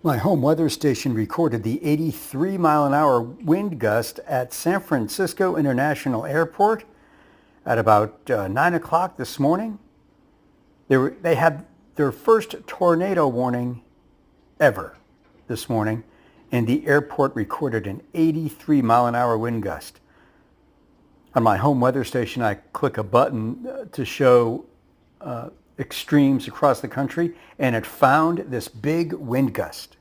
My home weather station recorded the 83-mile-an-hour wind gust at San Francisco International Airport at about 9 o'clock this morning. They had their first tornado warning ever this morning, and the airport recorded an 83-mile-an-hour wind gust. On my home weather station, I click a button to show extremes across the country, and it found this big wind gust.